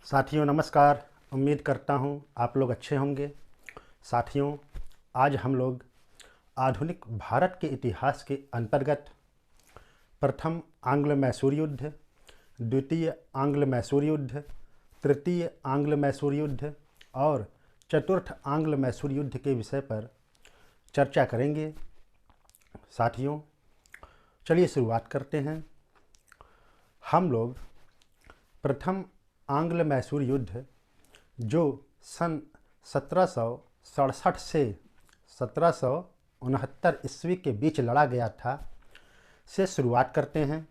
साथियों नमस्कार। उम्मीद करता हूँ आप लोग अच्छे होंगे। साथियों, आज हम लोग आधुनिक भारत के इतिहास के अंतर्गत प्रथम आंग्ल मैसूर युद्ध, द्वितीय आंग्ल मैसूर युद्ध, तृतीय आंग्ल मैसूर युद्ध और चतुर्थ आंग्ल मैसूर युद्ध के विषय पर चर्चा करेंगे। साथियों, चलिए शुरुआत करते हैं। हम लोग प्रथम आंग्ल मैसूर युद्ध जो सन 1767 से 1769 ईस्वी के बीच लड़ा गया था से शुरुआत करते हैं।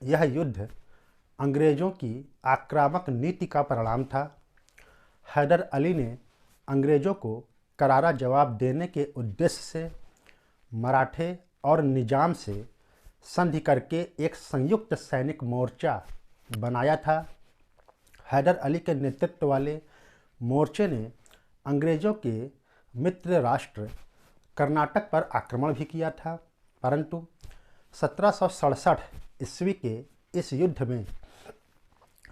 यह युद्ध अंग्रेज़ों की आक्रामक नीति का परिणाम था। हैदर अली ने अंग्रेज़ों को करारा जवाब देने के उद्देश्य से मराठे और निजाम से संधि करके एक संयुक्त सैनिक मोर्चा बनाया था। हैदर अली के नेतृत्व वाले मोर्चे ने अंग्रेज़ों के मित्र राष्ट्र कर्नाटक पर आक्रमण भी किया था, परंतु 1767 ईस्वी के इस युद्ध में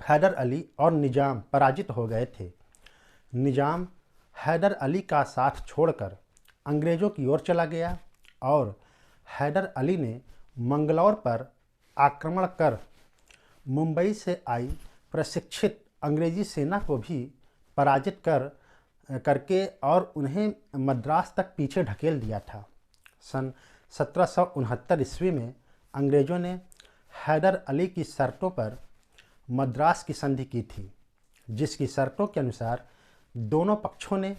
हैदर अली और निजाम पराजित हो गए थे। निजाम हैदर अली का साथ छोड़कर अंग्रेज़ों की ओर चला गया और हैदर अली ने मंगलौर पर आक्रमण कर मुंबई से आई प्रशिक्षित अंग्रेजी सेना को भी पराजित करके और उन्हें मद्रास तक पीछे ढकेल दिया था। सन 1769 ईस्वी में अंग्रेज़ों ने हैदर अली की शर्तों पर मद्रास की संधि की थी, जिसकी शर्तों के अनुसार दोनों पक्षों ने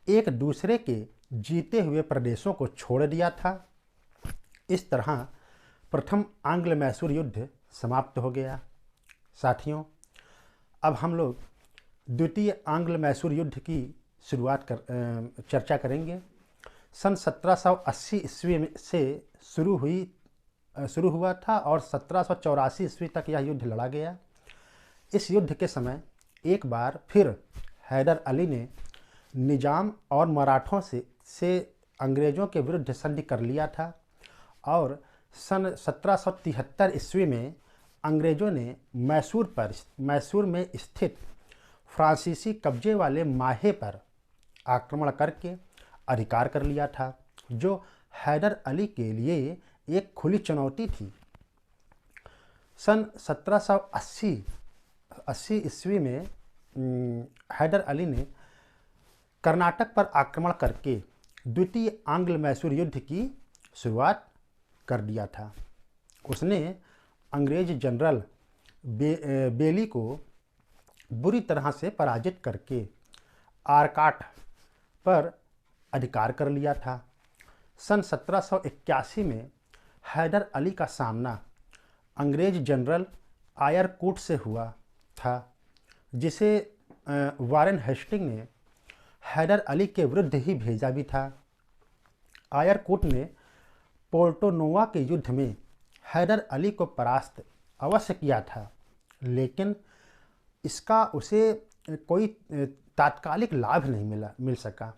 एक दूसरे के जीते हुए प्रदेशों को छोड़ दिया था। इस तरह प्रथम आंग्ल मैसूर युद्ध समाप्त हो गया। साथियों, अब हम लोग द्वितीय आंग्ल मैसूर युद्ध की चर्चा करेंगे। सन 1780 ईस्वी से शुरू हुआ था और 1784 ईस्वी तक यह युद्ध लड़ा गया। इस युद्ध के समय एक बार फिर हैदर अली ने निजाम और मराठों से अंग्रेज़ों के विरुद्ध संधि कर लिया था और सन 1773 ईस्वी में अंग्रेज़ों ने मैसूर में स्थित फ्रांसीसी कब्जे वाले माहे पर आक्रमण करके अधिकार कर लिया था, जो हैदर अली के लिए एक खुली चुनौती थी। सन 1780 ईस्वी में हैदर अली ने कर्नाटक पर आक्रमण करके द्वितीय आंग्ल मैसूर युद्ध की शुरुआत कर दिया था। उसने अंग्रेज जनरल बेली को बुरी तरह से पराजित करके आरकाट पर अधिकार कर लिया था। सन 1781 में हैदर अली का सामना अंग्रेज जनरल आयरकूट से हुआ था, जिसे वारेन हेस्टिंग ने हैदर अली के विरुद्ध ही भेजा भी था। आयरकूट ने पोर्टो नोवा के युद्ध में हैदर अली को परास्त अवश्य किया था, लेकिन इसका उसे कोई तात्कालिक लाभ नहीं मिल सका।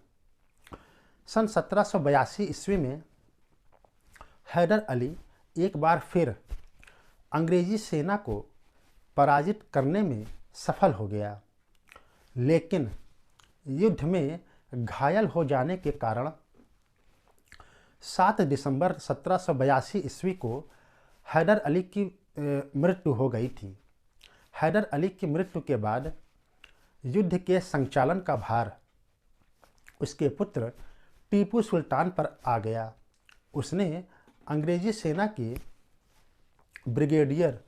सन 1782 ईस्वी में हैदर अली एक बार फिर अंग्रेजी सेना को पराजित करने में सफल हो गया, लेकिन युद्ध में घायल हो जाने के कारण 7 दिसंबर 1782 ईस्वी को हैदर अली की मृत्यु हो गई थी। हैदर अली की मृत्यु के बाद युद्ध के संचालन का भार उसके पुत्र टीपू सुल्तान पर आ गया। उसने अंग्रेजी सेना के ब्रिगेडियर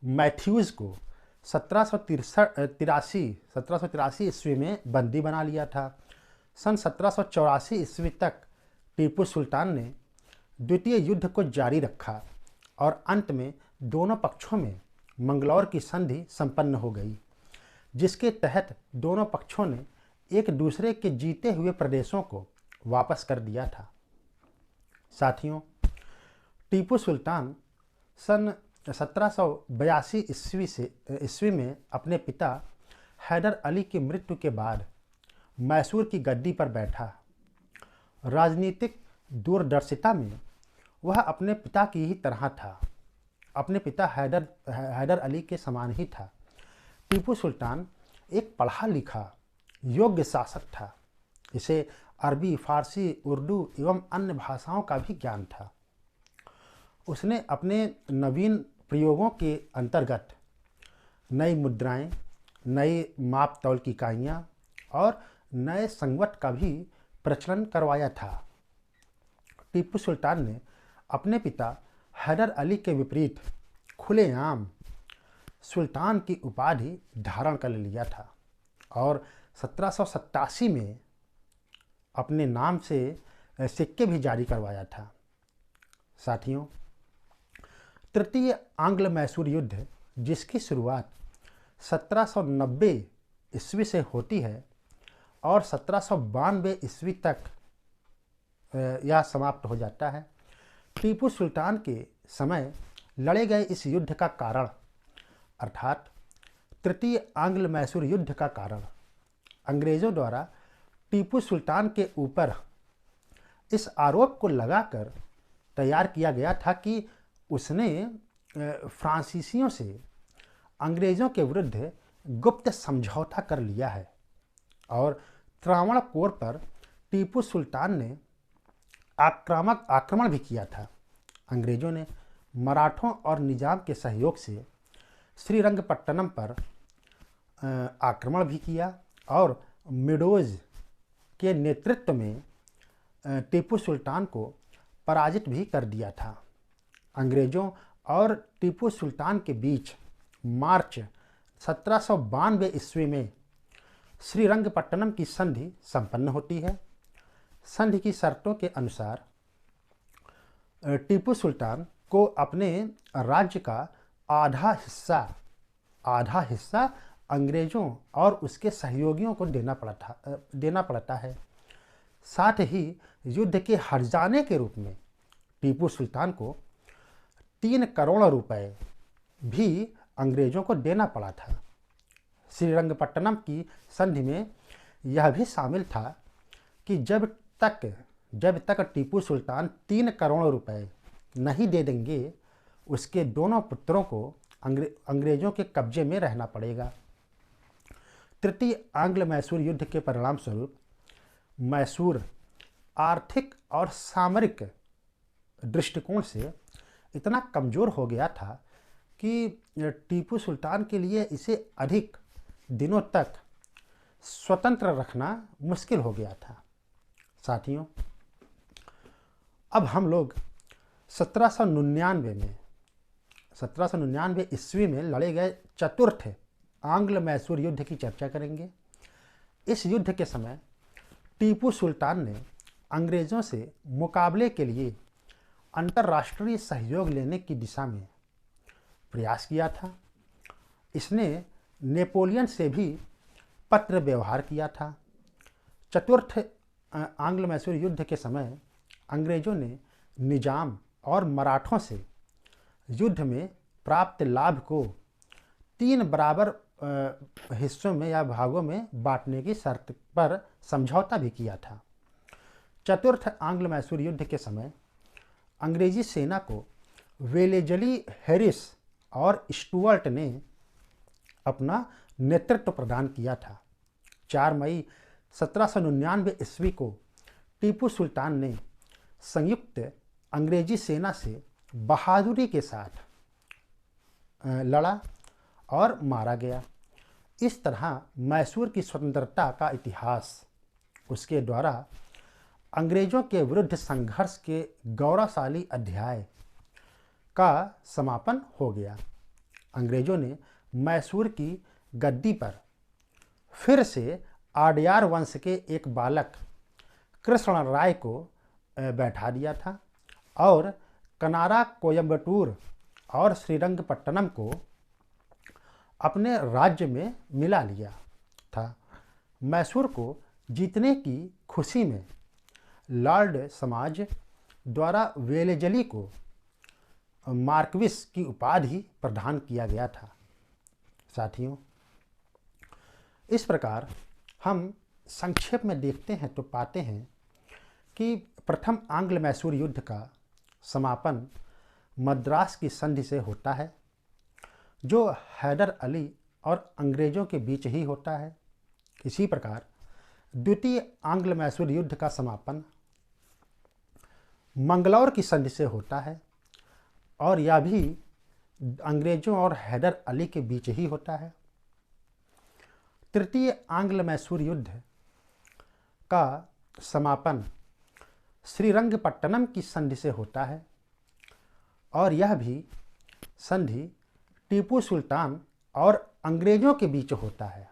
मैथ्यूज़ को 1783 ईस्वी में बंदी बना लिया था। सन 1784 ईस्वी तक टीपू सुल्तान ने द्वितीय युद्ध को जारी रखा और अंत में दोनों पक्षों में मंगलौर की संधि संपन्न हो गई, जिसके तहत दोनों पक्षों ने एक दूसरे के जीते हुए प्रदेशों को वापस कर दिया था। साथियों, टीपू सुल्तान सन 1782 ईस्वी में अपने पिता हैदर अली की मृत्यु के बाद मैसूर की गद्दी पर बैठा। राजनीतिक दूरदर्शिता में वह अपने पिता की ही तरह था। अपने पिता हैदर अली के समान ही था। टीपू सुल्तान एक पढ़ा लिखा योग्य शासक था। इसे अरबी, फारसी, उर्दू एवं अन्य भाषाओं का भी ज्ञान था। उसने अपने नवीन प्रयोगों के अंतर्गत नई मुद्राएं, नई माप तौल की इकाइयाँ और नए संवत का भी प्रचलन करवाया था। टीपू सुल्तान ने अपने पिता हैदर अली के विपरीत खुलेआम सुल्तान की उपाधि धारण कर लिया था और 1787 में अपने नाम से सिक्के भी जारी करवाया था। साथियों, तृतीय आंग्ल मैसूर युद्ध, जिसकी शुरुआत 1790 ईस्वी से होती है और 1792 ईस्वी तक यह समाप्त हो जाता है, टीपू सुल्तान के समय लड़े गए इस युद्ध का कारण अर्थात तृतीय आंग्ल मैसूर युद्ध का कारण अंग्रेज़ों द्वारा टीपू सुल्तान के ऊपर इस आरोप को लगाकर तैयार किया गया था कि उसने फ्रांसीसियों से अंग्रेज़ों के विरुद्ध गुप्त समझौता कर लिया है और त्रावणकोर पर टीपू सुल्तान ने आक्रमण भी किया था। अंग्रेज़ों ने मराठों और निजाम के सहयोग से श्रीरंगपट्टनम पर आक्रमण भी किया और मेडोज के नेतृत्व में टीपू सुल्तान को पराजित भी कर दिया था। अंग्रेज़ों और टीपू सुल्तान के बीच मार्च 1792 ईस्वी में श्रीरंगपट्टनम की संधि संपन्न होती है। संधि की शर्तों के अनुसार टीपू सुल्तान को अपने राज्य का आधा हिस्सा अंग्रेज़ों और उसके सहयोगियों को देना पड़ता है। साथ ही युद्ध के हर्जाने के रूप में टीपू सुल्तान को 3 करोड़ रुपए भी अंग्रेज़ों को देना पड़ा था। श्रीरंगपट्टनम की संधि में यह भी शामिल था कि जब तक टीपू सुल्तान 3 करोड़ रुपए नहीं दे देंगे, उसके दोनों पुत्रों को अंग्रेज़ों के कब्जे में रहना पड़ेगा। तृतीय आंग्ल मैसूर युद्ध के परिणाम स्वरूप मैसूर आर्थिक और सामरिक दृष्टिकोण से इतना कमज़ोर हो गया था कि टीपू सुल्तान के लिए इसे अधिक दिनों तक स्वतंत्र रखना मुश्किल हो गया था। साथियों, अब हम लोग 1799 ईस्वी में लड़े गए चतुर्थ आंग्ल मैसूर युद्ध की चर्चा करेंगे। इस युद्ध के समय टीपू सुल्तान ने अंग्रेज़ों से मुकाबले के लिए अंतर्राष्ट्रीय सहयोग लेने की दिशा में प्रयास किया था। इसने नेपोलियन से भी पत्र व्यवहार किया था। चतुर्थ आंग्ल मैसूर युद्ध के समय अंग्रेज़ों ने निजाम और मराठों से युद्ध में प्राप्त लाभ को 3 बराबर हिस्सों में या भागों में बांटने की शर्त पर समझौता भी किया था। चतुर्थ आंग्ल मैसूर युद्ध के समय अंग्रेजी सेना को वेलेजली हैरिस और स्टुअर्ट ने अपना नेतृत्व प्रदान किया था। 4 मई 1799 ईस्वी को टीपू सुल्तान ने संयुक्त अंग्रेजी सेना से बहादुरी के साथ लड़ा और मारा गया। इस तरह मैसूर की स्वतंत्रता का इतिहास उसके द्वारा अंग्रेज़ों के विरुद्ध संघर्ष के गौरवशाली अध्याय का समापन हो गया। अंग्रेज़ों ने मैसूर की गद्दी पर फिर से आडियार वंश के एक बालक कृष्ण राय को बैठा दिया था और कनारा, कोयम्बटूर और श्रीरंगपट्टनम को अपने राज्य में मिला लिया था। मैसूर को जीतने की खुशी में लॉर्ड समाज द्वारा वेलेजली को मार्क्विस की उपाधि प्रदान किया गया था। साथियों, इस प्रकार हम संक्षेप में देखते हैं तो पाते हैं कि प्रथम आंग्ल मैसूर युद्ध का समापन मद्रास की संधि से होता है, जो हैदर अली और अंग्रेजों के बीच ही होता है। इसी प्रकार द्वितीय आंग्ल मैसूर युद्ध का समापन मंगलौर की संधि से होता है और यह भी अंग्रेजों और हैदर अली के बीच ही होता है। तृतीय आंग्ल मैसूर युद्ध का समापन श्रीरंगपट्टनम की संधि से होता है और यह भी संधि टीपू सुल्तान और अंग्रेजों के बीच होता है।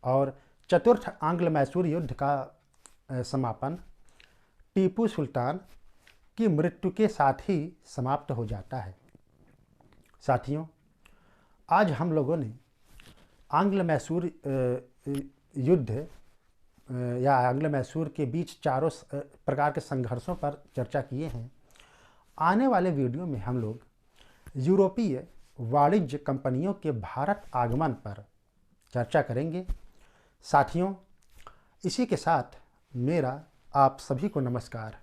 और चतुर्थ आंग्ल मैसूर युद्ध का समापन टीपू सुल्तान की मृत्यु के साथ ही समाप्त हो जाता है। साथियों, आज हम लोगों ने आंग्ल मैसूर युद्ध या आंग्ल मैसूर के बीच चारों प्रकार के संघर्षों पर चर्चा किए हैं। आने वाले वीडियो में हम लोग यूरोपीय वाणिज्य कंपनियों के भारत आगमन पर चर्चा करेंगे। साथियों, इसी के साथ मेरा आप सभी को नमस्कार।